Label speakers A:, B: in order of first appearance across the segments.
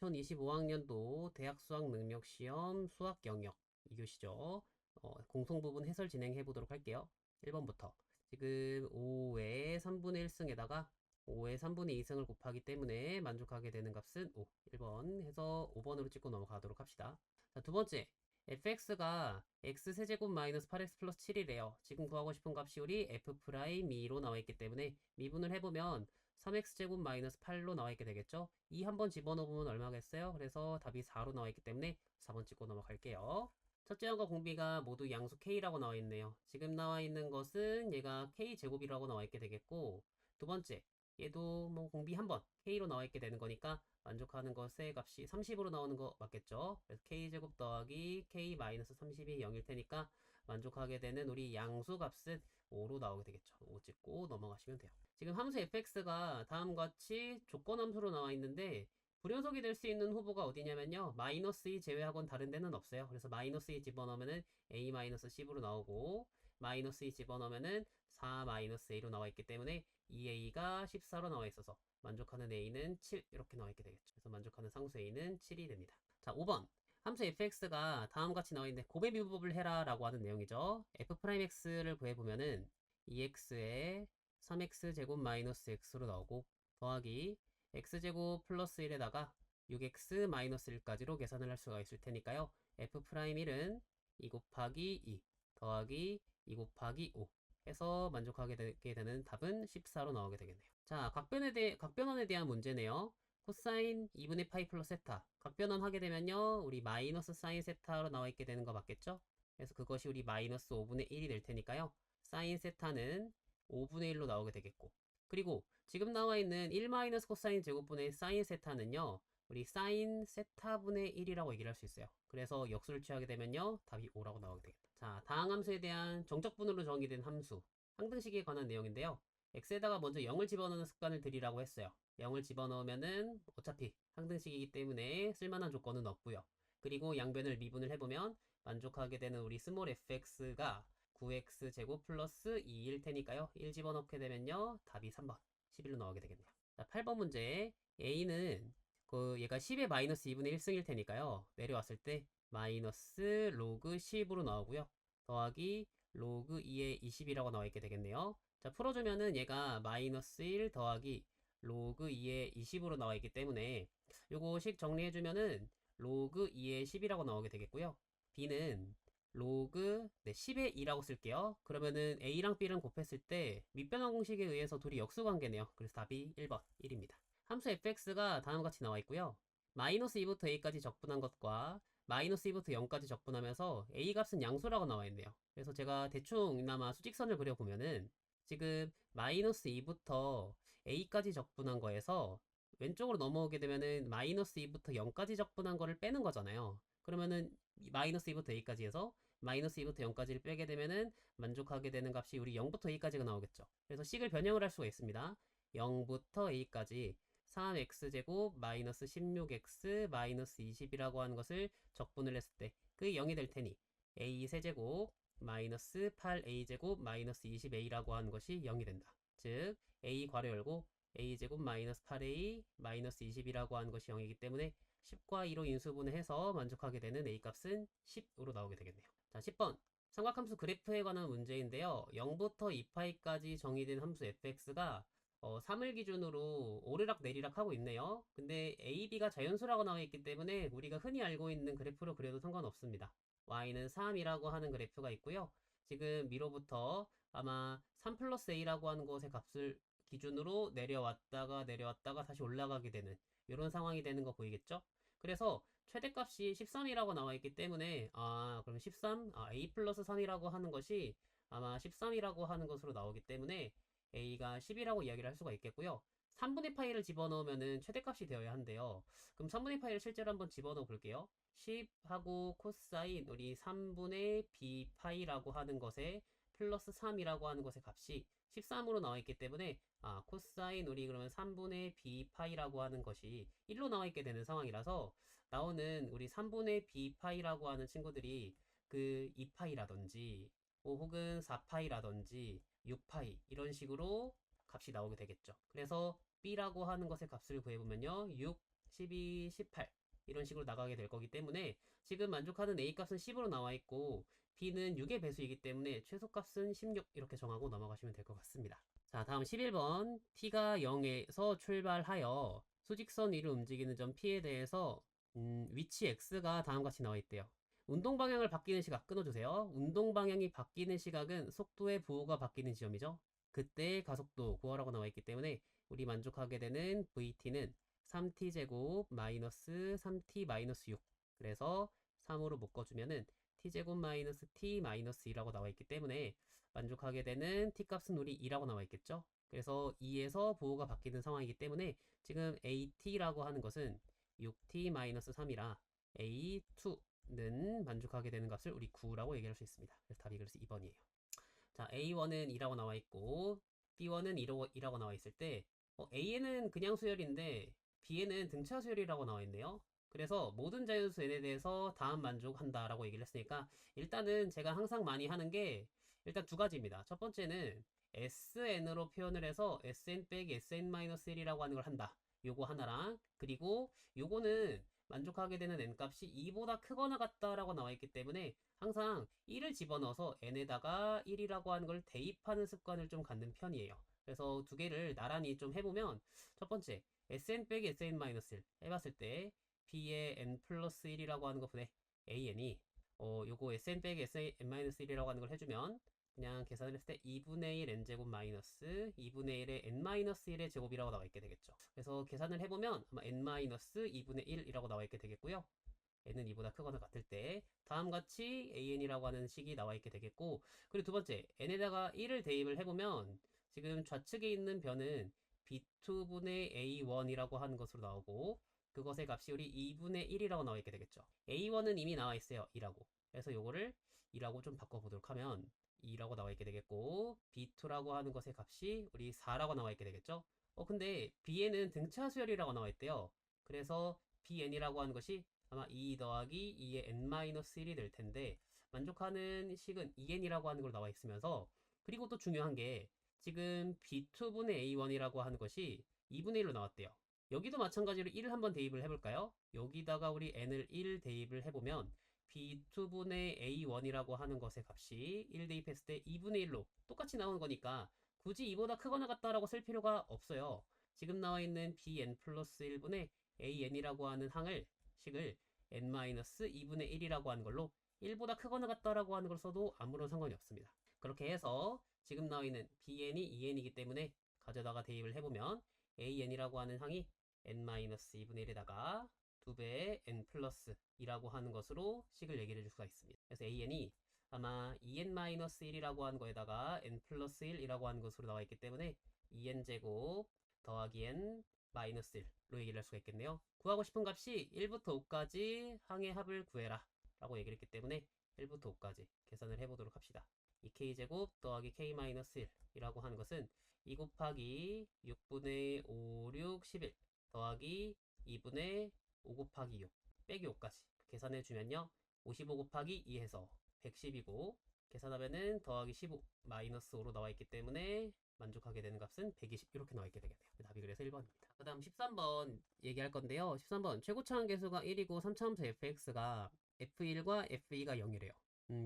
A: 2025학년도 대학 수학 능력 시험 수학 영역 2교시죠. 공통 부분 해설 진행해 보도록 할게요. 1번부터. 지금 5의 3분의 1승에다가 5의 3분의 2승을 곱하기 때문에 만족하게 되는 값은 5. 1번 해서 5번으로 찍고 넘어가도록 합시다. 자, 두 번째. fx가 x세제곱 마이너스 8x 플러스 7이래요. 지금 구하고 싶은 값이 우리 f'미로 나와 있기 때문에 미분을 해보면 3x제곱 마이너스 8로 나와 있게 되겠죠. 2 한번 집어넣으면 얼마겠어요? 그래서 답이 4로 나와 있기 때문에 4번 찍고 넘어갈게요. 첫째 항과 공비가 모두 양수 k라고 나와 있네요. 지금 나와 있는 것은 얘가 k제곱이라고 나와 있게 되겠고, 두 번째 얘도 뭐 공비 한번 k로 나와 있게 되는 거니까 만족하는 것의 값이 30으로 나오는 거 맞겠죠? 그래서 k제곱 더하기 k-30이 0일 테니까 만족하게 되는 우리 양수 값은 5로 나오게 되겠죠. 5 찍고 넘어가시면 돼요. 지금 함수 fx가 다음과 같이 조건 함수로 나와 있는데 불연속이 될 수 있는 후보가 어디냐면요. 마이너스 2 제외하고는 다른 데는 없어요. 그래서 마이너스 2 집어넣으면은 a-10으로 나오고 마이너스 2 집어넣으면은 4-a로 나와 있기 때문에 2a가 14로 나와 있어서 만족하는 a는 7 이렇게 나와 있게 되겠죠. 그래서 만족하는 상수 a는 7이 됩니다. 자, 5번. 함수 fx가 다음과 같이 나와 있는데 곱의 비법을 해라 라고 하는 내용이죠. f'x를 구해보면은 2x에 3x제곱 마이너스 x로 나오고 더하기 x제곱 플러스 1에다가 6x 마이너스 1까지로 계산을 할 수가 있을 테니까요. f'1은 2 곱하기 2 더하기 2 곱하기 5 해서 만족하게 되게 되는 답은 14로 나오게 되겠네요. 자, 각변원에 대한 문제네요. 코사인 2분의 파이 플러스 세타. 각변원 하게 되면요. 우리 마이너스 사인 세타로 나와 있게 되는 거 맞겠죠? 그래서 그것이 우리 마이너스 5분의 1이 될 테니까요. 사인 세타는 5분의 1로 나오게 되겠고. 그리고 지금 나와 있는 1 마이너스 코사인 제곱분의 사인 세타는요. 우리 사인 세타분의 1이라고 얘기를 할 수 있어요. 그래서 역수를 취하게 되면요. 답이 5라고 나오게 되겠다. 자, 다항 함수에 대한 정적분으로 정의된 함수. 항등식에 관한 내용인데요. x에다가 먼저 0을 집어넣는 습관을 들이라고 했어요. 0을 집어넣으면은 어차피 항등식이기 때문에 쓸만한 조건은 없고요. 그리고 양변을 미분을 해보면 만족하게 되는 우리 스몰 fx가 9x 제곱 플러스 2일 테니까요. 1 집어넣게 되면요. 답이 3번 11로 나오게 되겠네요. 자, 8번 문제 a는 얘가 10의 마이너스 2분의 1승일 테니까요. 내려왔을 때 마이너스 로그 10으로 나오고요. 더하기 로그 2의 20이라고 나와 있게 되겠네요. 자, 풀어주면은 얘가 마이너스 1 더하기 로그 2의 20으로 나와 있기 때문에 요거식 정리해주면은 로그 2의 10이라고 나오게 되겠고요. b는 로그 10의 2라고 쓸게요. 그러면은 a랑 b랑 곱했을 때 밑변환 공식에 의해서 둘이 역수관계네요. 그래서 답이 1번 1입니다. 함수 fx가 다음과 같이 나와 있고요. 마이너스 2부터 a까지 적분한 것과 마이너스 2부터 0까지 적분하면서 a 값은 양수라고 나와 있네요. 그래서 제가 대충 수직선을 그려보면은 지금 마이너스 2부터 a까지 적분한 거에서 왼쪽으로 넘어오게 되면은 마이너스 2부터 0까지 적분한 거를 빼는 거잖아요. 그러면은 마이너스 2부터 a까지 해서 마이너스 2부터 0까지를 빼게 되면은 만족하게 되는 값이 우리 0부터 a까지가 나오겠죠. 그래서 식을 변형을 할 수가 있습니다. 0부터 a까지 3x제곱 마이너스 16x 마이너스 20이라고 하는 것을 적분을 했을 때 그게 0이 될 테니 a 세제곱 마이너스 8a제곱 마이너스 20a라고 하는 것이 0이 된다. 즉 a 괄호 열고 a제곱 마이너스 8a 마이너스 20이라고 하는 것이 0이기 때문에 10과 2로 인수분해 해서 만족하게 되는 a 값은 10으로 나오게 되겠네요. 자, 10번 삼각함수 그래프에 관한 문제인데요. 0부터 2파이까지 정의된 함수 fx가 3을 기준으로 오르락 내리락 하고 있네요. 근데 a, b가 자연수라고 나와 있기 때문에 우리가 흔히 알고 있는 그래프로 그려도 상관없습니다. y는 3이라고 하는 그래프가 있고요. 지금 미로부터 아마 3 플러스 a라고 하는 것의 값을 기준으로 내려왔다가 다시 올라가게 되는 이런 상황이 되는 거 보이겠죠? 그래서 최대값이 13이라고 나와 있기 때문에 그럼 13, a 플러스 3이라고 하는 것이 아마 13이라고 하는 것으로 나오기 때문에 a가 10이라고 이야기를 할 수가 있겠고요. 3분의 파이를 집어넣으면 최대값이 되어야 한대요. 그럼 3분의 파이를 실제로 한번 집어넣어 볼게요. 10하고 코사인 우리 3분의 b 파이라고 하는 것에 플러스 3이라고 하는 것의 값이 13으로 나와 있기 때문에 코사인 우리 그러면 3분의 b 파이라고 하는 것이 1로 나와 있게 되는 상황이라서 나오는 우리 3분의 b 파이라고 하는 친구들이 그 2파이라든지 혹은 4파이라든지 6파이 이런 식으로 값이 나오게 되겠죠. 그래서 b라고 하는 것의 값을 구해보면요. 6, 12, 18 이런 식으로 나가게 될 거기 때문에 지금 만족하는 A값은 10으로 나와 있고 B는 6의 배수이기 때문에 최소값은 16 이렇게 정하고 넘어가시면 될 것 같습니다. 자, 다음 11번 t가 0에서 출발하여 수직선 위로 움직이는 점 P에 대해서 위치 X가 다음과 같이 나와 있대요. 운동 방향을 바뀌는 시각 끊어주세요. 운동 방향이 바뀌는 시각은 속도의 부호가 바뀌는 지점이죠. 그때 가속도 구하라고 나와 있기 때문에 우리 만족하게 되는 VT는 3t제곱 마이너스 3t 마이너스 6 그래서 3으로 묶어주면은 t제곱 마이너스 t 마이너스 2라고 나와 있기 때문에 만족하게 되는 t값은 우리 2라고 나와 있겠죠. 그래서 2에서 부호가 바뀌는 상황이기 때문에 지금 at라고 하는 것은 6t 마이너스 3이라 a2는 만족하게 되는 값을 우리 9라고 얘기할 수 있습니다. 그래서 답이 그래서 2번이에요. 자, A1은 2라고 나와 있고 B1은 2라고 나와 있을 때 A에는 그냥 수열인데 B에는 등차 수열이라고 나와 있네요. 그래서 모든 자연수 n에 대해서 다음 만족한다 라고 얘기를 했으니까 일단은 제가 항상 많이 하는 게 일단 두 가지입니다. 첫 번째는 SN으로 표현을 해서 SN 빼기 SN-1이라고 하는 걸 한다. 요거 하나랑 그리고 요거는 만족하게 되는 n값이 2보다 크거나 같다라고 나와 있기 때문에 항상 1을 집어넣어서 n에다가 1이라고 하는 걸 대입하는 습관을 좀 갖는 편이에요. 그래서 두 개를 나란히 좀 해보면 첫 번째 sn 빼기 sn-1 해봤을 때 b의 n 플러스 1이라고 하는 것분의 an이 요거 sn 빼기 sn-1이라고 하는 걸 해주면 그냥 계산을 했을 때 2분의 1 n제곱 마이너스 2분의 1의 n-1의 제곱이라고 나와 있게 되겠죠. 그래서 계산을 해보면 아마 n-2분의 1이라고 나와 있게 되겠고요. n은 2보다 크거나 같을 때 다음같이 an이라고 하는 식이 나와 있게 되겠고 그리고 두 번째 n에다가 1을 대입을 해보면 지금 좌측에 있는 변은 b2분의 a1이라고 하는 것으로 나오고 그것의 값이 우리 2분의 1이라고 나와 있게 되겠죠. a1은 이미 나와 있어요. 2라고. 그래서 요거를 2라고 좀 바꿔보도록 하면 2라고 나와 있게 되겠고 b2라고 하는 것의 값이 우리 4라고 나와 있게 되겠죠. 근데 b에는 등차 수열이라고 나와 있대요. 그래서 bn이라고 하는 것이 아마 2 더하기 2의 n-1이 될 텐데 만족하는 식은 2n이라고 하는 걸 나와 있으면서 그리고 또 중요한 게 지금 b2분의 a1이라고 하는 것이 2분의 1로 나왔대요. 여기도 마찬가지로 1을 한번 대입을 해볼까요? 여기다가 우리 n을 1 대입을 해보면 b2분의 a1이라고 하는 것의 값이 1 대입했을 때 2분의 1로 똑같이 나오는 거니까 굳이 2보다 크거나 같다라고 쓸 필요가 없어요. 지금 나와 있는 bn 플러스 1분의 an이라고 하는 식을 n-2분의 1이라고 하는 걸로 1보다 크거나 같다라고 하는 걸 써도 아무런 상관이 없습니다. 그렇게 해서 지금 나와 있는 bn이 2n이기 때문에 가져다가 대입을 해보면 an이라고 하는 항이 n-2분의 1에다가 2배의 n 플러스 2라고 하는 것으로 식을 얘기를 해줄 수가 있습니다. 그래서 an이 아마 2n-1이라고 하는 거에다가 n 플러스 1이라고 하는 것으로 나와 있기 때문에 2n제곱 더하기 n 마이너스 1로 얘기를 할 수가 있겠네요. 구하고 싶은 값이 1부터 5까지 항의 합을 구해라 라고 얘기를 했기 때문에 1부터 5까지 계산을 해보도록 합시다. 2k제곱 더하기 k-1이라고 하는 것은 2 곱하기 6분의 5, 6, 11 더하기 2분의 5 곱하기 6 빼기 5까지 계산해주면요 55 곱하기 2 해서 110이고 계산하면은 더하기 15 마이너스 5로 나와있기 때문에 만족하게 되는 값은 120 이렇게 나와있게 되겠네요. 답이 그래서 1번입니다. 그 다음 13번 얘기할 건데요. 13번 최고차항 계수가 1이고 3차함수 fx가 f1과 f2가 0이래요.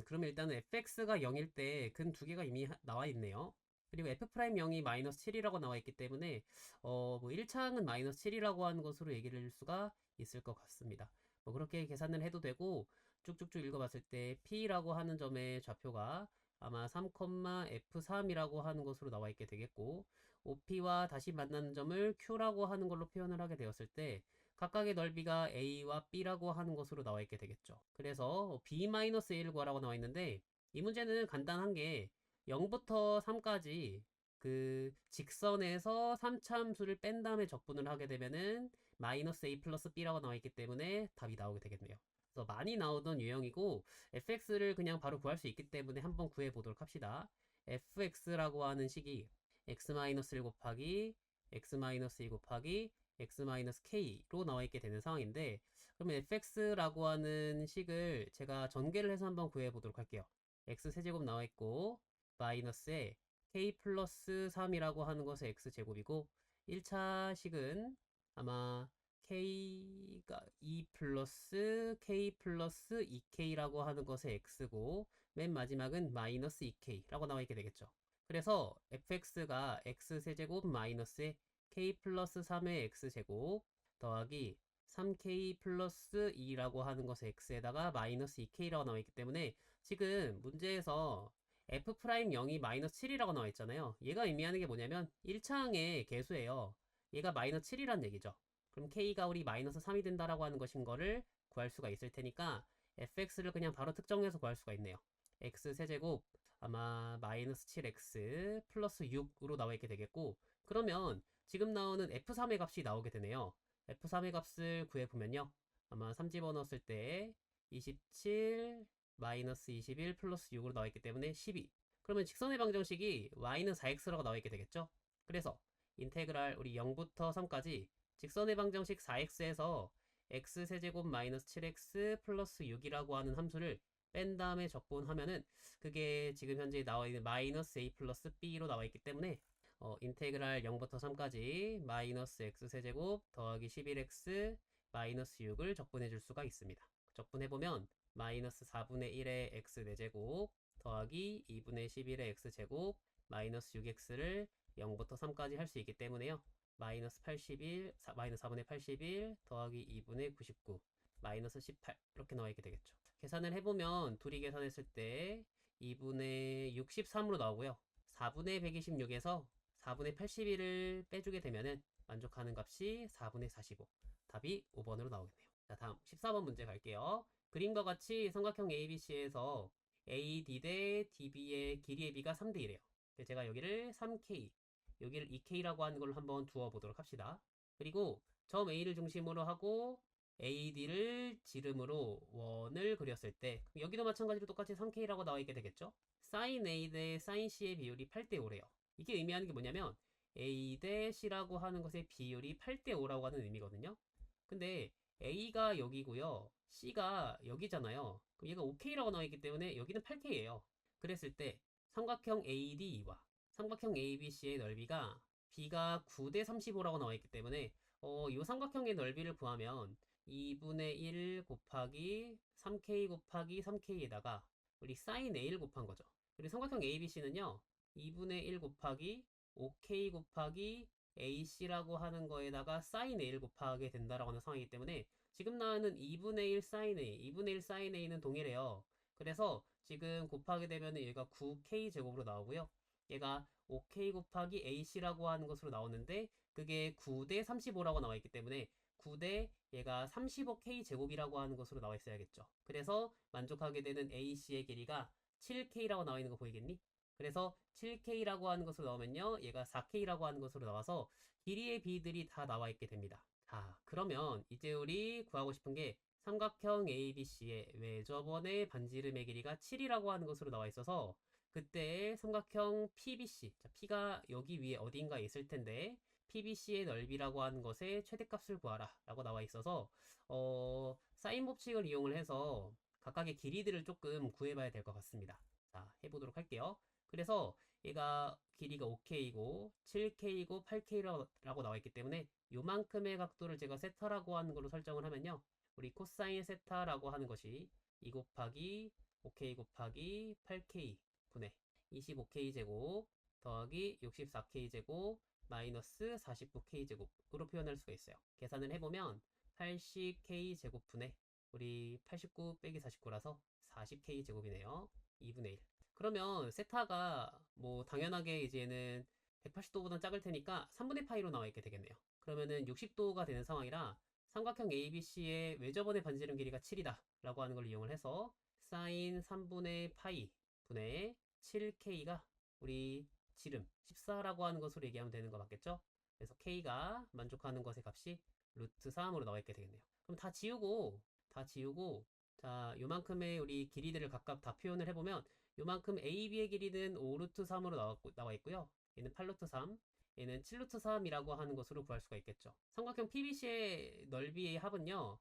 A: 그러면 일단은 fx가 0일 때 근 두 개가 이미 나와 있네요. 그리고 f'0이 마이너스 7이라고 나와 있기 때문에 뭐 1차항은 마이너스 7이라고 하는 것으로 얘기를 할 수가 있을 것 같습니다. 뭐 그렇게 계산을 해도 되고 쭉쭉쭉 읽어봤을 때 P라고 하는 점의 좌표가 아마 3,F3이라고 하는 것으로 나와 있게 되겠고 OP와 다시 만나는 점을 Q라고 하는 걸로 표현을 하게 되었을 때 각각의 넓이가 A와 B라고 하는 것으로 나와 있게 되겠죠. 그래서 B-1 구하라고 나와 있는데 이 문제는 간단한 게 0부터 3까지 그 직선에서 3차함수를 뺀 다음에 적분을 하게 되면은 마이너스 A 플러스 B라고 나와 있기 때문에 답이 나오게 되겠네요. 그래서 많이 나오던 유형이고 fx를 그냥 바로 구할 수 있기 때문에 한번 구해 보도록 합시다. fx라고 하는 식이 x-1 곱하기 x-2 곱하기 x-k로 나와 있게 되는 상황인데 그러면 fx라고 하는 식을 제가 전개를 해서 한번 구해 보도록 할게요. x세제곱 나와 있고 마이너스에 k 플러스 3이라고 하는 것은 x제곱이고 1차 식은 아마 k가 2 플러스 k 플러스 2k라고 하는 것의 x고 맨 마지막은 마이너스 2k라고 나와 있게 되겠죠. 그래서 fx가 x세제곱 마이너스의 k 플러스 3의 x제곱 더하기 3k 플러스 2라고 하는 것의 x에다가 마이너스 2k라고 나와 있기 때문에 지금 문제에서 f'0이 마이너스 7이라고 나와 있잖아요. 얘가 의미하는 게 뭐냐면 1차항의 개수예요. 얘가 마이너스 7이란 얘기죠. 그럼 k가 우리 마이너스 3이 된다라고 하는 것인 거를 구할 수가 있을 테니까 fx를 그냥 바로 특정해서 구할 수가 있네요. x 세제곱 아마 마이너스 7x 플러스 6으로 나와 있게 되겠고, 그러면 지금 나오는 f3의 값이 나오게 되네요. f3의 값을 구해보면요, 아마 3 집어넣었을 때 27 마이너스 21 플러스 6으로 나와 있기 때문에 12. 그러면 직선의 방정식이 y는 4x라고 나와 있게 되겠죠. 그래서 인테그랄 우리 0부터 3까지 직선의 방정식 4x에서 x세제곱 마이너스 7x 플러스 6이라고 하는 함수를 뺀 다음에 적분하면은 그게 지금 현재 나와 있는 마이너스 a 플러스 b로 나와 있기 때문에 인테그랄 0부터 3까지 마이너스 x세제곱 더하기 11x 마이너스 6을 적분해 줄 수가 있습니다. 적분해보면 마이너스 4분의 1의 x 4제곱 더하기 2분의 11의 x제곱 마이너스 6x를 0부터 3까지 할 수 있기 때문에요. 마이너스 81, 마이너스 4분의 81 더하기 2분의 99 마이너스 18 이렇게 나와 있게 되겠죠. 계산을 해보면 둘이 계산했을 때 2분의 63으로 나오고요. 4분의 126에서 4분의 81을 빼주게 되면은 만족하는 값이 4분의 45. 답이 5번으로 나오겠네요. 자, 다음 14번 문제 갈게요. 그림과 같이 삼각형 ABC에서 AD 대 DB의 길이의 비가 3대 1이에요. 제가 여기를 3K, 여기를 2K라고 하는 걸로 한번 두어 보도록 합시다. 그리고 점 A를 중심으로 하고 AD를 지름으로 원을 그렸을 때 여기도 마찬가지로 똑같이 3K라고 나와 있게 되겠죠. sin A 대 sin C의 비율이 8대 5래요. 이게 의미하는 게 뭐냐면 A 대 C라고 하는 것의 비율이 8대 5라고 하는 의미거든요. 근데 A가 여기고요, C가 여기잖아요. 그럼 얘가 5K라고 나와 있기 때문에 여기는 8K예요. 그랬을 때 삼각형 ADE와 삼각형 ABC의 넓이가 B가 9대 35라고 나와 있기 때문에 이 삼각형의 넓이를 구하면 2분의 1 곱하기 3K 곱하기 3K에다가 우리 sin A를 곱한 거죠. 그리고 삼각형 ABC는요, 2분의 1 곱하기 5K 곱하기 AC라고 하는 거에다가 sin A를 곱하게 된다라고 하는 상황이기 때문에 지금 나오는 2분의 1 sin A, 2분의 1 sin A는 동일해요. 그래서 지금 곱하게 되면 얘가 9K 제곱으로 나오고요. 얘가 5K 곱하기 AC라고 하는 것으로 나오는데 그게 9대 35라고 나와 있기 때문에 9대 얘가 35K 제곱이라고 하는 것으로 나와 있어야겠죠. 그래서 만족하게 되는 AC의 길이가 7K라고 나와 있는 거 보이겠니? 그래서 7K라고 하는 것으로 나오면요, 얘가 4K라고 하는 것으로 나와서 길이의 비들이 다 나와 있게 됩니다. 자, 그러면 이제 우리 구하고 싶은 게 삼각형 ABC의 외접원의 반지름의 길이가 7이라고 하는 것으로 나와 있어서 그때 삼각형 PBC, 자, P가 여기 위에 어딘가에 있을 텐데 PBC의 넓이라고 하는 것의 최대값을 구하라 라고 나와 있어서 사인 법칙을 이용을 해서 각각의 길이들을 조금 구해봐야 될 것 같습니다. 자, 해보도록 할게요. 그래서 얘가 길이가 5K이고 7K이고 8K라고 나와 있기 때문에 요만큼의 각도를 제가 세타라고 하는 걸로 설정을 하면요, 우리 코사인 세타라고 하는 것이 2 곱하기 5K 곱하기 8K 분의 25K 제곱 더하기 64K 제곱 마이너스 49K 제곱으로 표현할 수가 있어요. 계산을 해보면 80K 제곱분의 우리 89 빼기 49라서 40K 제곱이네요. 2분의 1. 그러면 세타가 뭐 당연하게 이제는 180도보다 작을 테니까 3분의 파이로 나와 있게 되겠네요. 그러면은 60도가 되는 상황이라 삼각형 ABC의 외접원의 반지름 길이가 7이다 라고 하는 걸 이용을 해서 사인 3분의 파이 분의 7K가 우리 지름 14라고 하는 것으로 얘기하면 되는 거 맞겠죠? 그래서 K가 만족하는 것의 값이 루트 3으로 나와 있게 되겠네요. 그럼 다 지우고 자, 요만큼의 우리 길이들을 각각 다 표현을 해보면 요만큼 AB의 길이는 5루트 3으로 나와 있고요. 얘는 8루트 3, 얘는 7루트 3이라고 하는 것으로 구할 수가 있겠죠. 삼각형 PBC의 넓이의 합은요,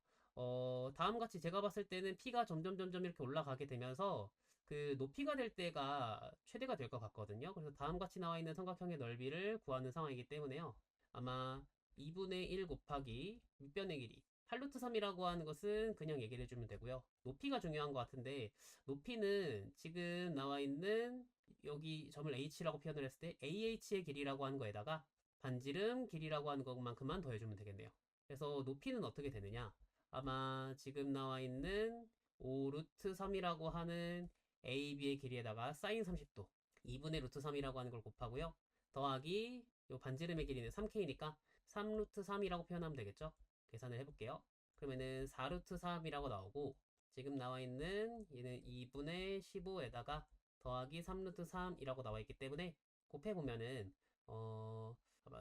A: 다음같이 제가 봤을 때는 P가 점점 이렇게 올라가게 되면서 그 높이가 될 때가 최대가 될 것 같거든요. 그래서 다음같이 나와 있는 삼각형의 넓이를 구하는 상황이기 때문에요, 아마 2분의 1 곱하기 밑변의 길이 8루트 3이라고 하는 것은 그냥 얘기를 해주면 되고요. 높이가 중요한 것 같은데 높이는 지금 나와 있는 여기 점을 h라고 표현을 했을 때 ah의 길이라고 하는 거에다가 반지름 길이라고 하는 것만큼만 더해주면 되겠네요. 그래서 높이는 어떻게 되느냐, 아마 지금 나와 있는 5루트 3이라고 하는 AB의 길이에다가 사인 30도 2분의 루트 3이라고 하는 걸 곱하고요. 더하기 요 반지름의 길이는 3K니까 3루트 3이라고 표현하면 되겠죠? 계산을 해볼게요. 그러면은 4루트 3이라고 나오고 지금 나와 있는 얘는 2분의 15에다가 더하기 3루트 3이라고 나와 있기 때문에 곱해보면은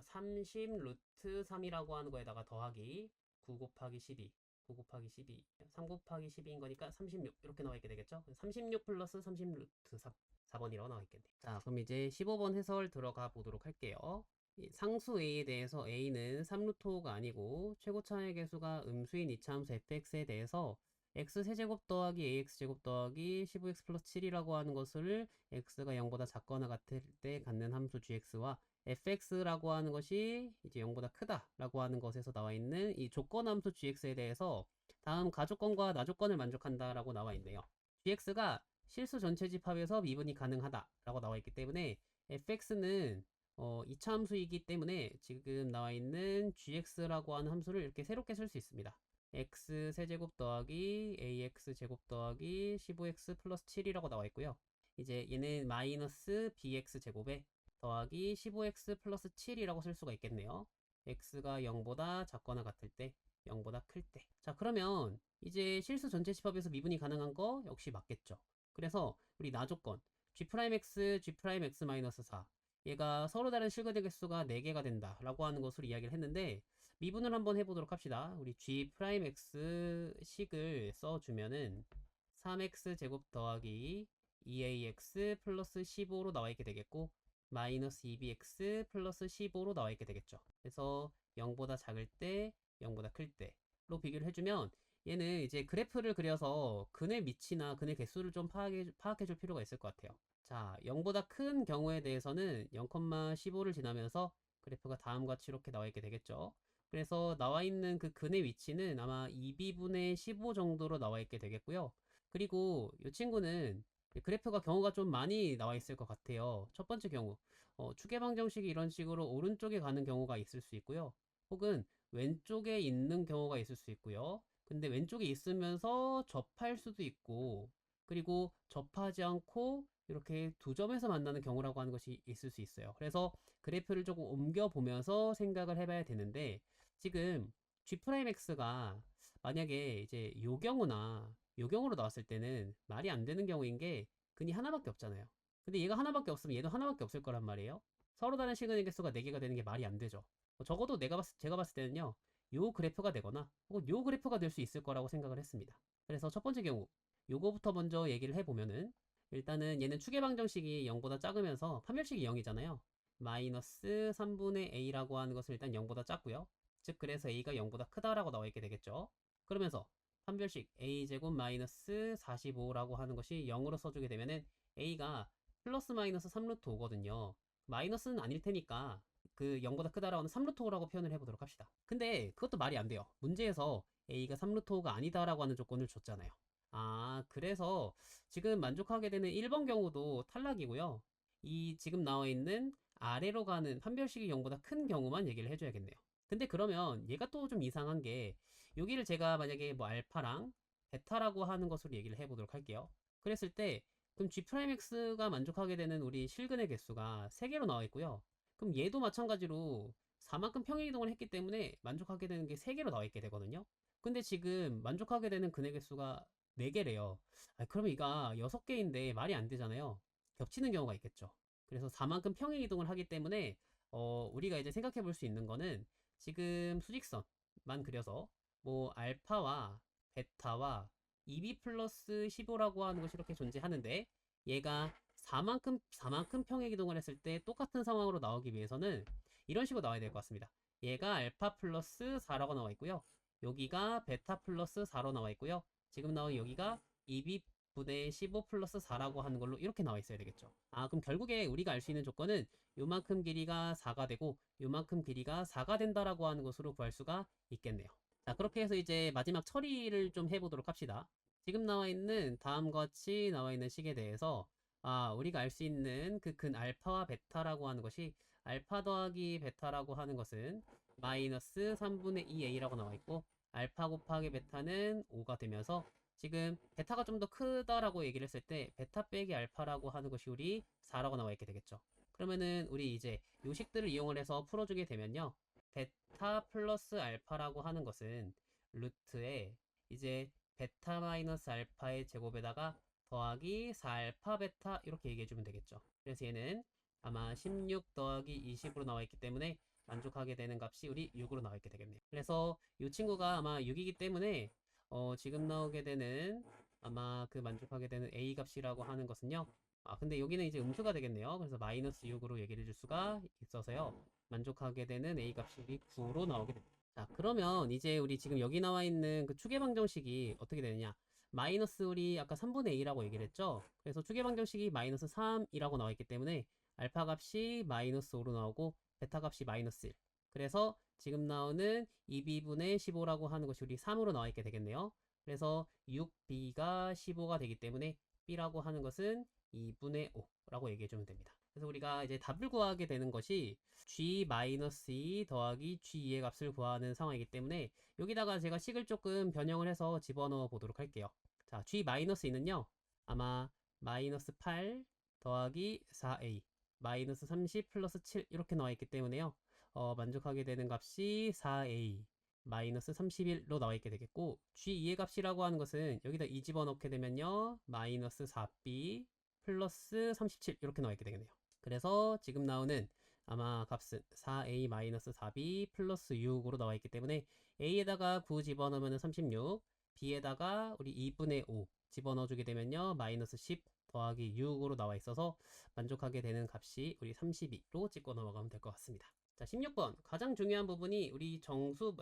A: 30 루트 3이라고 하는 거에다가 더하기 9 곱하기 12 9 곱하기 12 3 곱하기 12인 거니까 36 이렇게 나와 있게 되겠죠? 36 플러스 30 루트 3 4번이라고 나와 있겠네. 자, 그럼 이제 15번 해설 들어가 보도록 할게요. 상수 a에 대해서 a는 3루트5가 아니고 최고차의 개수가 음수인 이차함수 fx에 대해서 x세제곱 더하기 ax제곱 더하기 15x 플러스 7이라고 하는 것을 x가 0보다 작거나 같을 때 갖는 함수 gx와 fx라고 하는 것이 이제 0보다 크다라고 하는 것에서 나와 있는 이 조건 함수 gx에 대해서 다음 가조건과 나조건을 만족한다라고 나와 있네요. gx가 실수 전체 집합에서 미분이 가능하다라고 나와 있기 때문에 fx는 2차 함수이기 때문에 지금 나와 있는 gx라고 하는 함수를 이렇게 새롭게 쓸 수 있습니다. x 세제곱 더하기 ax 제곱 더하기 15x 플러스 7이라고 나와 있고요. 이제 얘는 마이너스 bx 제곱에 더하기 15x 플러스 7이라고 쓸 수가 있겠네요. x가 0보다 작거나 같을 때, 0보다 클 때. 자, 그러면 이제 실수 전체 집합에서 미분이 가능한 거 역시 맞겠죠. 그래서 우리 나조건 g'x, g'x-4 얘가 서로 다른 실거대 개수가 4개가 된다 라고 하는 것으로 이야기를 했는데 미분을 한번 해보도록 합시다. 우리 g'x 식을 써주면은 3x 제곱 더하기 2ax 플러스 15로 나와 있게 되겠고 마이너스 2bx 플러스 15로 나와 있게 되겠죠. 그래서 0보다 작을 때 0보다 클 때로 비교를 해주면 얘는 이제 그래프를 그려서 근의 밑이나 근의 개수를 좀 파악해 줄 필요가 있을 것 같아요. 자, 0보다 큰 경우에 대해서는 0,15를 지나면서 그래프가 다음과 같이 이렇게 나와 있게 되겠죠. 그래서 나와 있는 그 근의 위치는 아마 2b분의 15 정도로 나와 있게 되겠고요. 그리고 이 친구는 그래프가 경우가 좀 많이 나와 있을 것 같아요. 첫 번째 경우, 추계방정식이 이런 식으로 오른쪽에 가는 경우가 있을 수 있고요. 혹은 왼쪽에 있는 경우가 있을 수 있고요. 근데 왼쪽에 있으면서 접할 수도 있고, 그리고 접하지 않고 이렇게 두 점에서 만나는 경우라고 하는 것이 있을 수 있어요. 그래서 그래프를 조금 옮겨 보면서 생각을 해봐야 되는데, 지금 G'X가 만약에 이제 요 경우나 요 경우로 나왔을 때는 말이 안 되는 경우인 게 근이 하나밖에 없잖아요. 근데 얘가 하나밖에 없으면 얘도 하나밖에 없을 거란 말이에요. 서로 다른 실근의 개수가 4개가 되는 게 말이 안 되죠. 적어도 제가 봤을 때는요, 요 그래프가 되거나 혹은 요 그래프가 될 수 있을 거라고 생각을 했습니다. 그래서 첫 번째 경우 요거부터 먼저 얘기를 해보면은 일단은 얘는 추계방정식이 0보다 작으면서 판별식이 0이잖아요. 마이너스 3분의 a라고 하는 것은 일단 0보다 작고요. 즉 그래서 a가 0보다 크다라고 나와 있게 되겠죠. 그러면서 판별식 a제곱 마이너스 45라고 하는 것이 0으로 써주게 되면은 a가 플러스 마이너스 3루트 5거든요. 마이너스는 아닐 테니까 그 0보다 크다라고 하는 3루트 5라고 표현을 해보도록 합시다. 근데 그것도 말이 안 돼요. 문제에서 a가 3루트 5가 아니다라고 하는 조건을 줬잖아요. 아, 그래서 지금 만족하게 되는 1번 경우도 탈락이고요. 이 지금 나와 있는 아래로 가는 판별식이 0보다 큰 경우만 얘기를 해줘야겠네요. 근데 그러면 얘가 또 좀 이상한 게 여기를 제가 만약에 뭐 알파랑 베타라고 하는 것으로 얘기를 해보도록 할게요. 그랬을 때 그럼 G'X가 만족하게 되는 우리 실근의 개수가 3개로 나와 있고요. 그럼 얘도 마찬가지로 4만큼 평행이동을 했기 때문에 만족하게 되는 게 3개로 나와 있게 되거든요. 근데 지금 만족하게 되는 근의 개수가 4개래요. 그러면 이가 6개인데 말이 안 되잖아요. 겹치는 경우가 있겠죠. 그래서 4만큼 평행이동을 하기 때문에 우리가 이제 생각해 볼 수 있는 거는 지금 수직선만 그려서 뭐 알파와 베타와 2b 플러스 15라고 하는 것이 이렇게 존재하는데 얘가 4만큼 평행 이동을 했을 때 똑같은 상황으로 나오기 위해서는 이런 식으로 나와야 될 것 같습니다. 얘가 알파 플러스 4라고 나와 있고요. 여기가 베타 플러스 4로 나와 있고요. 지금 나온 여기가 2b 분의 15 플러스 4라고 하는 걸로 이렇게 나와 있어야 되겠죠. 그럼 결국에 우리가 알 수 있는 조건은 요만큼 길이가 4가 되고 요만큼 길이가 4가 된다라고 하는 것으로 구할 수가 있겠네요. 자, 그렇게 해서 이제 마지막 처리를 좀 해보도록 합시다. 지금 나와 있는 다음과 같이 나와 있는 식에 대해서 우리가 알 수 있는 그 근 알파와 베타라고 하는 것이 알파 더하기 베타라고 하는 것은 마이너스 3분의 2a라고 나와 있고 알파 곱하기 베타는 5가 되면서 지금 베타가 좀 더 크다라고 얘기를 했을 때 베타 빼기 알파라고 하는 것이 우리 4라고 나와 있게 되겠죠. 그러면은 우리 이제 요식들을 이용을 해서 풀어주게 되면요. 베타 플러스 알파라고 하는 것은 루트에 이제 베타 마이너스 알파의 제곱에다가 더하기 4알파 베타 이렇게 얘기해주면 되겠죠. 그래서 얘는 아마 16 더하기 20으로 나와 있기 때문에 만족하게 되는 값이 우리 6으로 나와 있게 되겠네요. 그래서 이 친구가 아마 6이기 때문에 지금 나오게 되는 아마 그 만족하게 되는 A 값이라고 하는 것은요. 근데 여기는 이제 음수가 되겠네요. 그래서 마이너스 6으로 얘기를 해줄 수가 있어서요. 만족하게 되는 A 값이 우리 9로 나오게 됩니다. 자, 그러면 이제 우리 지금 여기 나와 있는 그 추계방정식이 어떻게 되느냐. 마이너스 우리 아까 3분의 A라고 얘기를 했죠. 그래서 추계방정식이 마이너스 3이라고 나와 있기 때문에 알파 값이 마이너스 5로 나오고 베타 값이 마이너스 1. 그래서 지금 나오는 2b분의 15라고 하는 것이 우리 3으로 나와 있게 되겠네요. 그래서 6b가 15가 되기 때문에 b라고 하는 것은 2분의 5라고 얘기해 주면 됩니다. 그래서 우리가 이제 답을 구하게 되는 것이 g-2 더하기 g2의 값을 구하는 상황이기 때문에 여기다가 제가 식을 조금 변형을 해서 집어넣어 보도록 할게요. 자, g-2는요. 아마 마이너스 8 더하기 4a 마이너스 30 플러스 7 이렇게 나와 있기 때문에요. 만족하게 되는 값이 4a 마이너스 31로 나와 있게 되겠고 g2의 값이라고 하는 것은 여기다 2 집어넣게 되면요. 마이너스 4b 플러스 37 이렇게 나와 있게 되겠네요. 그래서 지금 나오는 아마 값은 4a 마이너스 4b 플러스 6으로 나와 있기 때문에 a에다가 9 집어넣으면 36 b에다가 우리 2분의 5 집어넣어주게 되면요. 마이너스 10 더하기 6으로 나와 있어서 만족하게 되는 값이 우리 32로 찍고 넘어가면 될 것 같습니다. 자, 16번 가장 중요한 부분이 우리 정수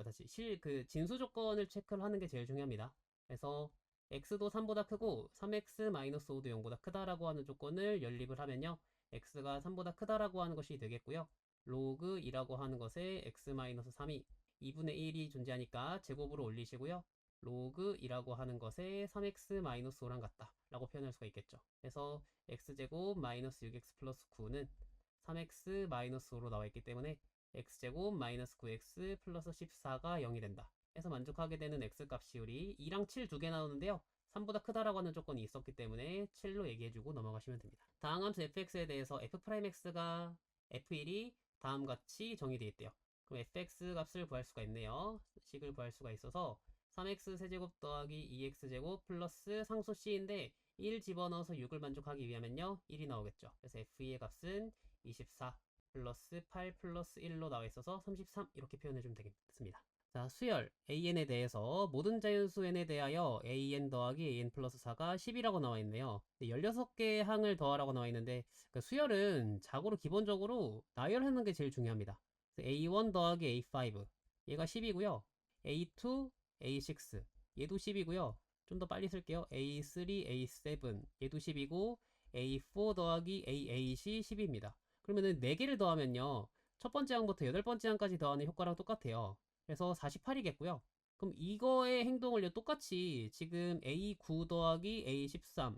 A: 그 진수 조건을 체크를 하는 게 제일 중요합니다. 그래서 x도 3보다 크고 3x-5도 0보다 크다라고 하는 조건을 연립을 하면요. x가 3보다 크다라고 하는 것이 되겠고요. 로그 2라고 하는 것에 x-3이 2분의 1이 존재하니까 제곱으로 올리시고요. 로그 2라고 하는 것에 3x-5랑 같다 라고 표현할 수가 있겠죠. 그래서 x제곱 마이너스 6x 플러스 9는 3x-5로 나와 있기 때문에 x제곱 마이너스 9x 플러스 14가 0이 된다. 해서 만족하게 되는 x값이 우리 2랑 7 두 개 나오는데요. 3보다 크다라고 하는 조건이 있었기 때문에 7로 얘기해주고 넘어가시면 됩니다. 다음 함수 fx에 대해서 f'x가 f1이 다음같이 정의되어 있대요. 그럼 fx 값을 구할 수가 있네요. 식을 구할 수가 있어서 3x 세제곱 더하기 2x제곱 플러스 상수 c인데 1 집어넣어서 6을 만족하기 위하면요 1이 나오겠죠. 그래서 f2의 값은 24 플러스 8 플러스 1로 나와 있어서 33 이렇게 표현해주면 되겠습니다. 자, 수열 an에 대해서 모든 자연수 n에 대하여 an 더하기 an 플러스 4가 10이라고 나와 있네요. 16개의 항을 더하라고 나와 있는데 그 수열은 자고로 기본적으로 나열하는 게 제일 중요합니다. a1 더하기 a5 얘가 10이고요. a2, a6 얘도 10이고요. 좀 더 빨리 쓸게요. a3, a7 얘도 10이고 a4 더하기 a8이 10입니다. 그러면은 4개를 더하면요. 첫 번째 항부터 8번째 항까지 더하는 효과랑 똑같아요. 그래서 48이겠고요. 그럼 이거의 행동을 똑같이 지금 a9 더하기 a13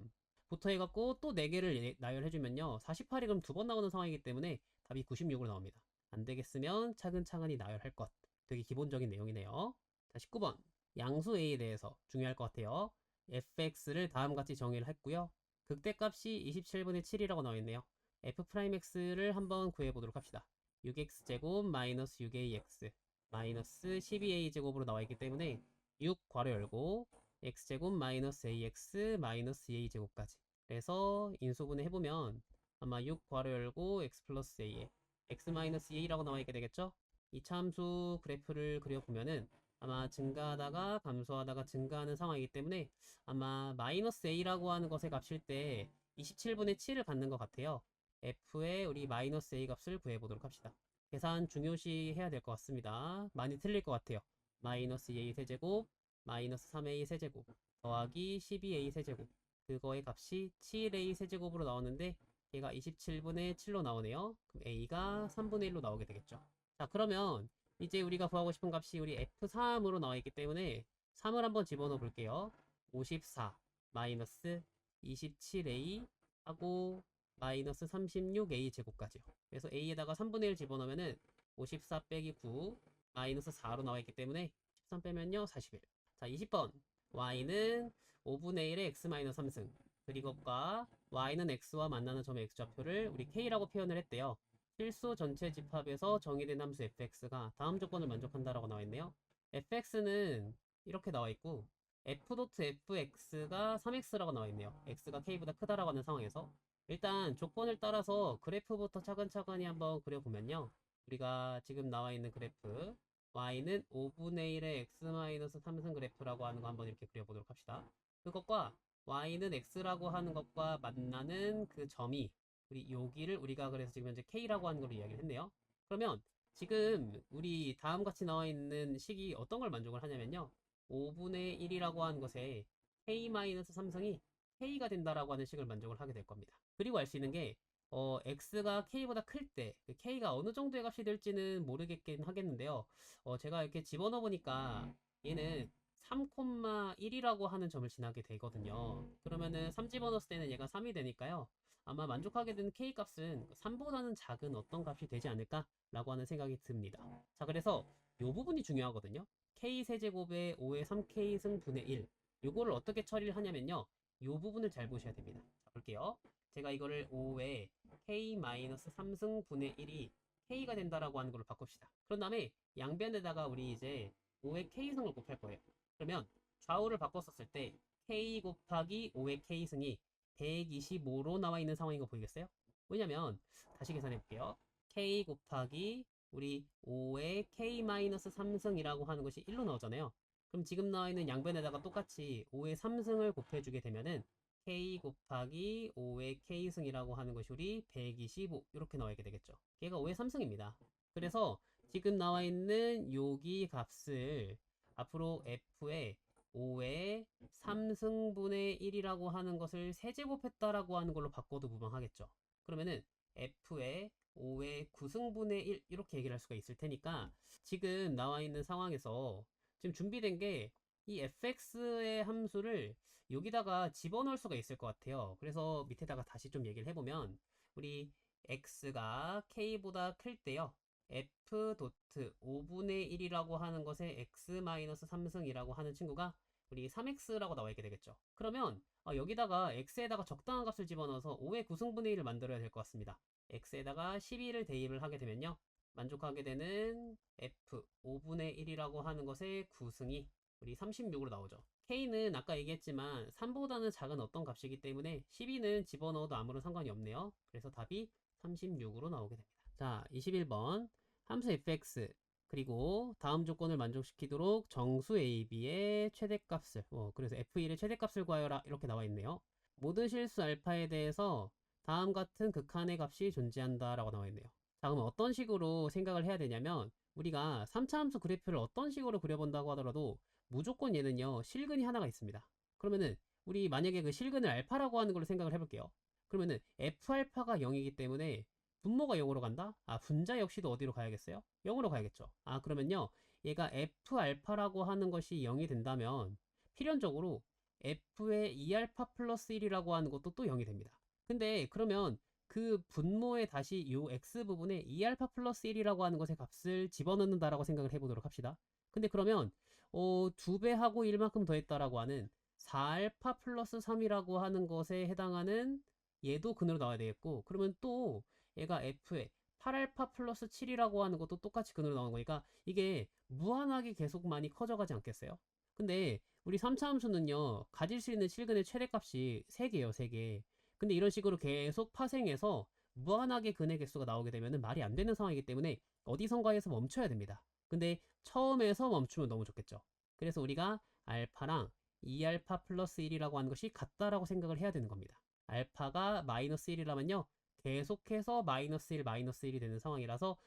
A: 부터 해갖고 또 4개를 나열해주면요. 48이 그럼 2번 나오는 상황이기 때문에 답이 96으로 나옵니다. 안 되겠으면 차근차근히 나열할 것. 되게 기본적인 내용이네요. 자, 19번. 양수 a에 대해서 중요할 것 같아요. fx를 다음같이 정의를 했고요. 극대값이 27분의 7이라고 나와 있네요. f'x를 한번 구해보도록 합시다. 6x제곱 마이너스 6ax 마이너스 12a제곱으로 나와 있기 때문에 6 괄호 열고 x제곱 마이너스 ax 마이너스 a제곱까지 그래서 인수분해 해보면 아마 6 괄호 열고 x 플러스 a에 x 마이너스 a라고 나와 있게 되겠죠? 이 참수 그래프를 그려보면은 아마 증가하다가 감소하다가 증가하는 상황이기 때문에 아마 마이너스 a라고 하는 것의 값일 때 27분의 7을 갖는 것 같아요. f의 우리 마이너스 a 값을 구해보도록 합시다. 계산 중요시 해야 될 것 같습니다. 많이 틀릴 것 같아요. 마이너스 2a 세제곱 마이너스 3a 세제곱 더하기 12a 세제곱 그거의 값이 7a 세제곱으로 나오는데 얘가 27분의 7로 나오네요. 그럼 a가 3분의 1로 나오게 되겠죠. 자, 그러면 이제 우리가 구하고 싶은 값이 우리 F3으로 나와 있기 때문에 3을 한번 집어넣어 볼게요. 54 마이너스 27a 하고 마이너스 36a 제곱까지요. 그래서 a에다가 3분의 1 집어넣으면은 54 빼기 9 마이너스 4로 나와 있기 때문에 13 빼면요 41. 자, 20번 y는 5분의 1의 x 마이너스 3승 그리고과 y는 x와 만나는 점의 x좌표를 우리 k라고 표현을 했대요. 실수 전체 집합에서 정의된 함수 fx가 다음 조건을 만족한다라고 나와 있네요. fx는 이렇게 나와 있고 f.fx가 3x라고 나와 있네요. x가 k보다 크다라고 하는 상황에서 일단 조건을 따라서 그래프부터 차근차근히 한번 그려보면요. 우리가 지금 나와 있는 그래프 y는 5분의 1의 x-3승 그래프라고 하는 거 한번 이렇게 그려보도록 합시다. 그것과 y는 x라고 하는 것과 만나는 그 점이 우리 여기를 우리가 그래서 지금 현재 k라고 하는 걸로 이야기를 했네요. 그러면 지금 우리 다음 같이 나와 있는 식이 어떤 걸 만족을 하냐면요. 5분의 1이라고 하는 것에 k-3승이 k가 된다라고 하는 식을 만족을 하게 될 겁니다. 그리고 알 수 있는 게 x가 k보다 클 때 k가 어느 정도의 값이 될지는 모르겠긴 하겠는데요. 제가 이렇게 집어넣어 보니까 얘는 3,1이라고 하는 점을 지나게 되거든요. 그러면은 3 집어넣었을 때는 얘가 3이 되니까요. 아마 만족하게 되는 k 값은 3보다는 작은 어떤 값이 되지 않을까라고 하는 생각이 듭니다. 자, 그래서 이 부분이 중요하거든요. k 세제곱에 5의 3k 승분의 1. 요거를 어떻게 처리를 하냐면요. 이 부분을 잘 보셔야 됩니다. 자, 볼게요. 제가 이거를 5의 k-3승분의 1이 k가 된다라고 하는 걸로 바꿉시다. 그런 다음에 양변에다가 우리 이제 5의 k승을 곱할 거예요. 그러면 좌우를 바꿨었을 때 k 곱하기 5의 k승이 125로 나와 있는 상황인 거 보이겠어요? 왜냐면 다시 계산해 볼게요. k 곱하기 우리 5의 k-3승이라고 하는 것이 1로 나오잖아요. 그럼 지금 나와 있는 양변에다가 똑같이 5의 3승을 곱해주게 되면은 k 곱하기 5의 k승이라고 하는 것이 우리 125 이렇게 나와 있게 되겠죠. 얘가 5의 3승입니다. 그래서 지금 나와 있는 여기 값을 앞으로 f의 5의 3승분의 1이라고 하는 것을 세제곱했다라고 하는 걸로 바꿔도 무방하겠죠. 그러면은 f의 5의 9승분의 1 이렇게 얘기를 할 수가 있을 테니까 지금 나와 있는 상황에서 지금 준비된 게 이 fx의 함수를 여기다가 집어넣을 수가 있을 것 같아요. 그래서 밑에다가 다시 좀 얘기를 해보면 우리 x가 k보다 클 때요. f 도트 5분의 1이라고 하는 것에 x-3승이라고 하는 친구가 우리 3x라고 나와 있게 되겠죠. 그러면 여기다가 x에다가 적당한 값을 집어넣어서 5의 9승분의 1을 만들어야 될 것 같습니다. x에다가 12를 대입을 하게 되면요. 만족하게 되는 f 5분의 1이라고 하는 것의 9승이 우리 36으로 나오죠. k는 아까 얘기했지만 3보다는 작은 어떤 값이기 때문에 12는 집어넣어도 아무런 상관이 없네요. 그래서 답이 36으로 나오게 됩니다. 자, 21번 함수 fx 그리고 다음 조건을 만족시키도록 정수 AB의 최대값을 그래서 F1의 최대값을 구하여라 이렇게 나와 있네요. 모든 실수 알파에 대해서 다음 같은 극한의 값이 존재한다 라고 나와 있네요. 자, 그럼 어떤 식으로 생각을 해야 되냐면 우리가 3차 함수 그래프를 어떤 식으로 그려본다고 하더라도 무조건 얘는요 실근이 하나가 있습니다. 그러면은 우리 만약에 그 실근을 알파라고 하는 걸로 생각을 해볼게요. 그러면은 F알파가 0이기 때문에 분모가 0으로 간다? 분자 역시도 어디로 가야겠어요? 0으로 가야겠죠. 그러면요. 얘가 F알파라고 하는 것이 0이 된다면 필연적으로 F의 2알파 플러스 1이라고 하는 것도 또 0이 됩니다. 근데 그러면 그 분모에 다시 이 X 부분에 2알파 플러스 1이라고 하는 것의 값을 집어넣는다라고 생각을 해보도록 합시다. 근데 그러면 2배하고 1만큼 더했다라고 하는 4알파 플러스 3이라고 하는 것에 해당하는 얘도 근으로 나와야 되겠고 그러면 또 얘가 f에 8알파 플러스 7이라고 하는 것도 똑같이 근으로 나오는 거니까 이게 무한하게 계속 많이 커져가지 않겠어요? 근데 우리 3차 함수는요 가질 수 있는 실근의 최대값이 3개예요 3개. 근데 이런 식으로 계속 파생해서 무한하게 근의 개수가 나오게 되면 말이 안 되는 상황이기 때문에 어디선가에서 멈춰야 됩니다. 근데 처음에서 멈추면 너무 좋겠죠. 그래서 우리가 알파랑 2알파 플러스 1이라고 하는 것이 같다라고 생각을 해야 되는 겁니다. 알파가 마이너스 1이라면요 계속해서 마이너스 1, 마이너스 1이 되는 상황이라서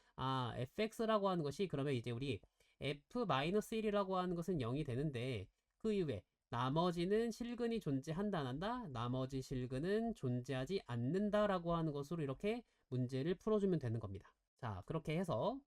A: fx라고 하는 것이 그러면 이제 우리 f 마이너스 1이라고 하는 것은 0이 되는데 그 이후에 나머지는 실근이 존재한다 안 한다? 나머지 실근은 존재하지 않는다라고 하는 것으로 이렇게 문제를 풀어주면 되는 겁니다. 자, 그렇게 해서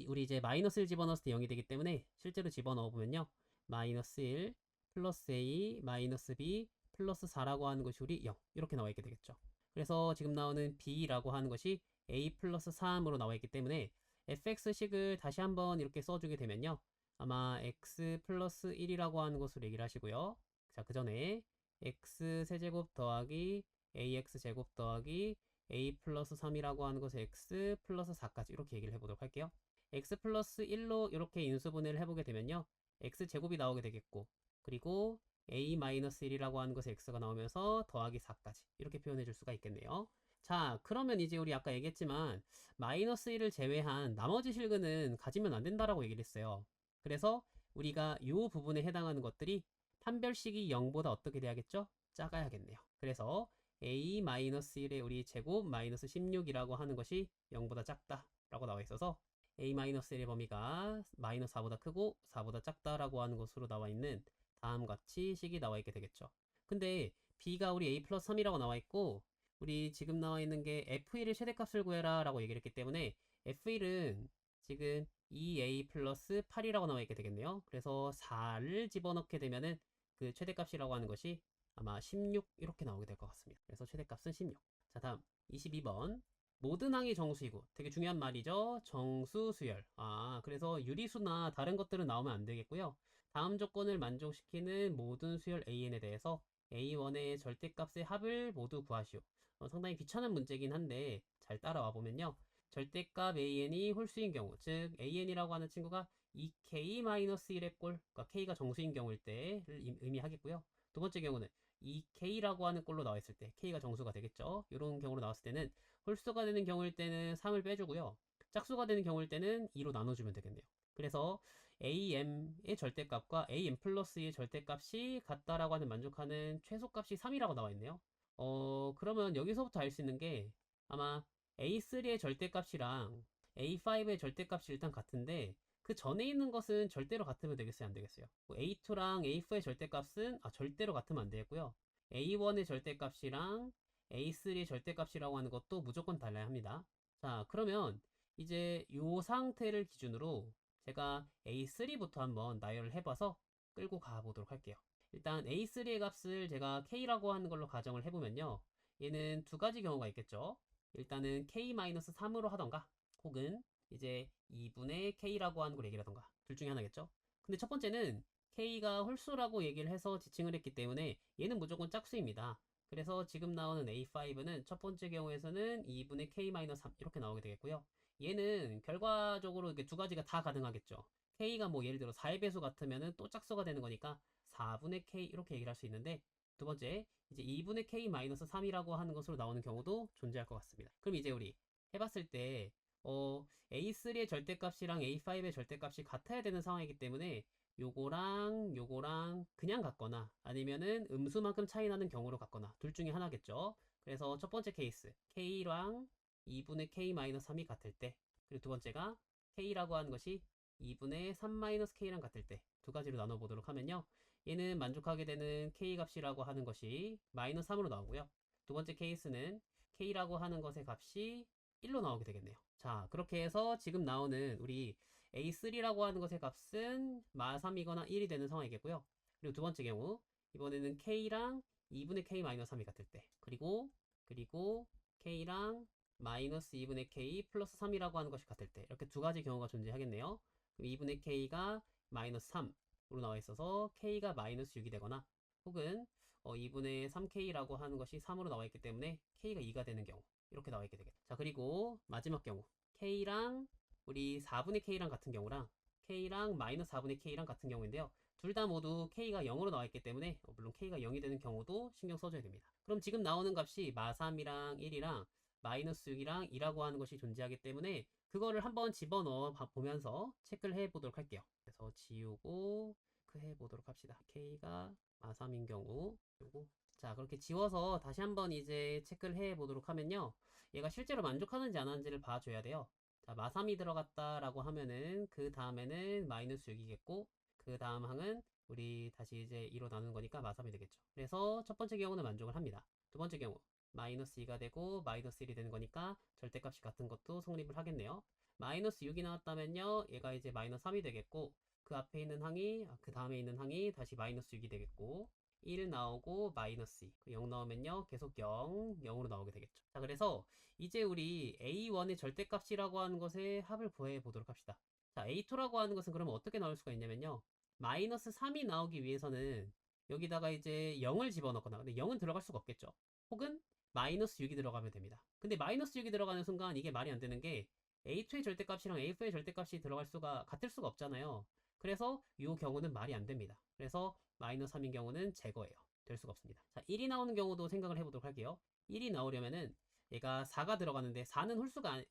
A: 우리 이제 마이너스 1 집어넣었을 때 0이 되기 때문에 실제로 집어넣어 보면요. 마이너스 1 플러스 a 마이너스 b 플러스 4라고 하는 것이 우리 0 이렇게 나와 있게 되겠죠. 그래서 지금 나오는 b라고 하는 것이 a 플러스 3으로 나와 있기 때문에 fx식을 다시 한번 이렇게 써주게 되면요. 아마 x 플러스 1이라고 하는 것으로 얘기를 하시고요. 자, 그 전에 x 세제곱 더하기 ax 제곱 더하기 a 플러스 3이라고 하는 것을 x 플러스 4까지 이렇게 얘기를 해보도록 할게요. x 플러스 1로 이렇게 인수분해를 해보게 되면요. x 제곱이 나오게 되겠고, 그리고 a 마이너스 1이라고 하는 것에 x가 나오면서 더하기 4까지 이렇게 표현해 줄 수가 있겠네요. 자, 그러면 이제 우리 아까 얘기했지만 마이너스 1을 제외한 나머지 실근은 가지면 안 된다라고 얘기를 했어요. 그래서 우리가 이 부분에 해당하는 것들이 판별식이 0보다 어떻게 돼야겠죠? 작아야겠네요. 그래서 a-1의 우리 제곱 마이너스 16이라고 하는 것이 0보다 작다라고 나와 있어서 a-1의 범위가 마이너스 4보다 크고 4보다 작다라고 하는 것으로 나와 있는 다음과 같이 식이 나와 있게 되겠죠. 근데 b가 우리 a 플러스 3이라고 나와 있고 우리 지금 나와 있는 게 f1의 최대값을 구해라 라고 얘기를 했기 때문에 f1은 지금 2a 플러스 8이라고 나와 있게 되겠네요. 그래서 4를 집어넣게 되면은 그 최대값이라고 하는 것이 아마 16 이렇게 나오게 될 것 같습니다. 그래서 최대값은 16. 자, 다음 22번. 모든 항이 정수이고 되게 중요한 말이죠. 정수 수열. 그래서 유리수나 다른 것들은 나오면 안 되겠고요. 다음 조건을 만족시키는 모든 수열 AN에 대해서 A1의 절대값의 합을 모두 구하시오. 상당히 귀찮은 문제긴 한데 잘 따라와 보면요. 절대값 AN이 홀수인 경우, 즉 AN이라고 하는 친구가 2K-1의 꼴, 그러니까 K가 정수인 경우일 때를 의미하겠고요. 두 번째 경우는 2K라고 하는 꼴로 나와 있을 때 K가 정수가 되겠죠. 이런 경우로 나왔을 때는 홀수가 되는 경우일 때는 3을 빼주고요. 짝수가 되는 경우일 때는 2로 나눠주면 되겠네요. 그래서 AM의 절대값과 AM 플러스의 절대값이 같다라고 하는 만족하는 최소값이 3이라고 나와 있네요. 그러면 여기서부터 알 수 있는 게 아마 A3의 절대값이랑 A5의 절대값이 일단 같은데 그 전에 있는 것은 절대로 같으면 되겠어요? 안 되겠어요? A2랑 A4의 절대값은 절대로 같으면 안 되겠고요. A1의 절대값이랑 A3의 절대값이라고 하는 것도 무조건 달라야 합니다. 자, 그러면 이제 이 상태를 기준으로 제가 A3부터 한번 나열을 해봐서 끌고 가보도록 할게요. 일단 A3의 값을 제가 K라고 하는 걸로 가정을 해보면요. 얘는 두 가지 경우가 있겠죠. 일단은 K-3으로 하던가 혹은 이제 2분의 K라고 하는 걸 얘기를 하던가 둘 중에 하나겠죠. 근데 첫 번째는 K가 홀수라고 얘기를 해서 지칭을 했기 때문에 얘는 무조건 짝수입니다. 그래서 지금 나오는 A5는 첫 번째 경우에서는 2분의 K-3 이렇게 나오게 되겠고요. 얘는 결과적으로 이렇게 두 가지가 다 가능하겠죠. K가 뭐 예를 들어 4의 배수 같으면은 또 짝수가 되는 거니까 4분의 K 이렇게 얘기를 할 수 있는데 두 번째 이제 2분의 K-3이라고 하는 것으로 나오는 경우도 존재할 것 같습니다. 그럼 이제 우리 해봤을 때 A3의 절대값이랑 A5의 절대값이 같아야 되는 상황이기 때문에 요거랑 그냥 같거나 아니면은 음수만큼 차이 나는 경우로 같거나 둘 중에 하나겠죠. 그래서 첫 번째 케이스 K랑 2분의 K-3이 같을 때 그리고 두 번째가 K라고 하는 것이 2분의 3-K랑 같을 때 두 가지로 나눠보도록 하면요. 얘는 만족하게 되는 K 값이라고 하는 것이 마이너스 3으로 나오고요. 두 번째 케이스는 K라고 하는 것의 값이 1로 나오게 되겠네요. 자, 그렇게 해서 지금 나오는 우리 A3라고 하는 것의 값은 마3이거나 1이 되는 상황이겠고요. 그리고 두 번째 경우 이번에는 K랑 2분의 K-3이 같을 때 그리고 K랑 마이너스 2분의 K 플러스 3이라고 하는 것이 같을 때 이렇게 두 가지 경우가 존재하겠네요. 그럼 2분의 K가 마이너스 3으로 나와 있어서 K가 마이너스 6이 되거나 혹은 2분의 3K라고 하는 것이 3으로 나와 있기 때문에 K가 2가 되는 경우 이렇게 나와 있게 되겠죠. 자, 그리고 마지막 경우 K랑 우리 4분의 K랑 같은 경우랑 K랑 마이너스 4분의 K랑 같은 경우인데요. 둘 다 모두 K가 0으로 나와 있기 때문에 물론 K가 0이 되는 경우도 신경 써줘야 됩니다. 그럼 지금 나오는 값이 마3이랑 1이랑 마이너스 6이랑 2라고 하는 것이 존재하기 때문에 그거를 한번 집어넣어 보면서 체크를 해보도록 할게요. 그래서 지우고 해보도록 합시다. K가 마3인 경우 요거 자, 그렇게 지워서 다시 한번 이제 체크를 해보도록 하면요. 얘가 실제로 만족하는지 안 하는지를 봐줘야 돼요. 자, 마3이 들어갔다라고 하면은 그 다음에는 마이너스 6이겠고 그 다음 항은 우리 다시 이제 2로 나누는 거니까 마3이 되겠죠. 그래서 첫 번째 경우는 만족을 합니다. 두 번째 경우 마이너스 2가 되고 마이너스 1이 되는 거니까 절대값이 같은 것도 성립을 하겠네요. 마이너스 6이 나왔다면요, 얘가 이제 마이너스 3이 되겠고, 그 앞에 있는 항이, 그 다음에 있는 항이 다시 마이너스 6이 되겠고, 1 나오고 마이너스 2, 0 나오면요 계속 0, 0으로 나오게 되겠죠. 자, 그래서 이제 우리 A1의 절대값이라고 하는 것의 합을 구해 보도록 합시다. 자, A2라고 하는 것은 그러면 어떻게 나올 수가 있냐면요, 마이너스 3이 나오기 위해서는 여기다가 이제 0을 집어넣거나, 근데 0은 들어갈 수가 없겠죠. 혹은 마이너스 6이 들어가면 됩니다. 근데 마이너스 6이 들어가는 순간 이게 말이 안 되는 게 A2의 절대값이랑 A4의 절대값이 들어갈 수가 같을 수가 없잖아요. 그래서 이 경우는 말이 안 됩니다. 그래서 마이너스 3인 경우는 제거예요. 될 수가 없습니다. 자, 1이 나오는 경우도 생각을 해보도록 할게요. 1이 나오려면은 얘가 4가 들어가는데 4는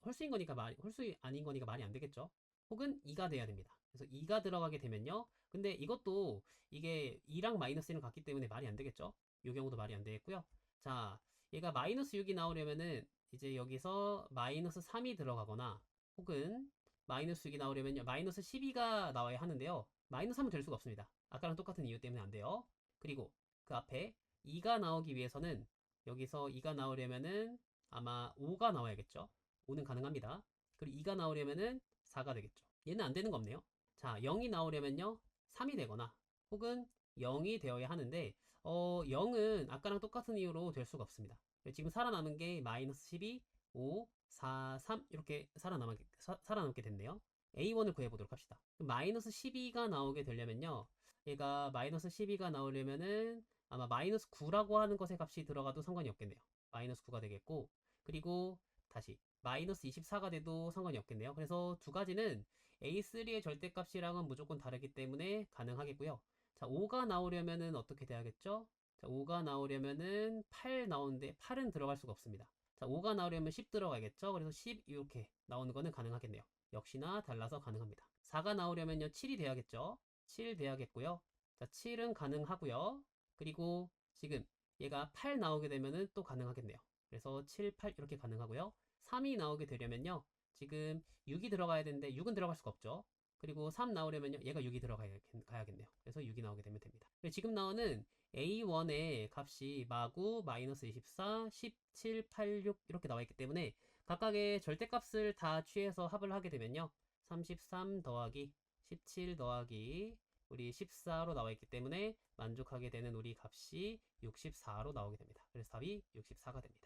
A: 홀수인 거니까 홀수 아닌 거니까 말이 안 되겠죠. 혹은 2가 돼야 됩니다. 그래서 2가 들어가게 되면요. 근데 이것도 이게 2랑 마이너스 1은 같기 때문에 말이 안 되겠죠. 이 경우도 말이 안 되겠고요. 자, 얘가 마이너스 6이 나오려면은 이제 여기서 마이너스 3이 들어가거나 혹은 마이너스 6이 나오려면요 마이너스 12가 나와야 하는데요, 마이너스 3은 될 수가 없습니다. 아까랑 똑같은 이유 때문에 안 돼요. 그리고 그 앞에 2가 나오기 위해서는 여기서 2가 나오려면은 아마 5가 나와야겠죠. 5는 가능합니다. 그리고 2가 나오려면은 4가 되겠죠. 얘는 안 되는 거 없네요. 자, 0이 나오려면요 3이 되거나 혹은 0이 되어야 하는데 0은 아까랑 똑같은 이유로 될 수가 없습니다. 지금 살아남은 게 마이너스 12, 5, 4, 3 이렇게 살아남게 됐네요. A1을 구해보도록 합시다. 마이너스 12가 나오게 되려면요, 얘가 마이너스 12가 나오려면은 아마 마이너스 9라고 하는 것의 값이 들어가도 상관이 없겠네요. 마이너스 9가 되겠고, 그리고 다시 마이너스 24가 돼도 상관이 없겠네요. 그래서 두 가지는 A3의 절대값이랑은 무조건 다르기 때문에 가능하겠고요. 자, 5가 나오려면은 어떻게 돼야겠죠? 자, 5가 나오려면은 8 나오는데 8은 들어갈 수가 없습니다. 자, 5가 나오려면 10 들어가겠죠? 그래서 10 이렇게 나오는 거는 가능하겠네요. 역시나 달라서 가능합니다. 4가 나오려면요 7이 돼야겠죠? 7 돼야겠고요. 자, 7은 가능하고요. 그리고 지금 얘가 8 나오게 되면은 또 가능하겠네요. 그래서 7, 8 이렇게 가능하고요. 3이 나오게 되려면요, 지금 6이 들어가야 되는데 6은 들어갈 수가 없죠. 그리고 3 나오려면요 얘가 6이 들어가야겠네요. 그래서 6이 나오게 되면 됩니다. 지금 나오는 A1의 값이 마구 마이너스 24, 17, 86 이렇게 나와 있기 때문에 각각의 절대값을 다 취해서 합을 하게 되면요 33 더하기 17 더하기 우리 14로 나와 있기 때문에 만족하게 되는 우리 값이 64로 나오게 됩니다. 그래서 답이 64가 됩니다.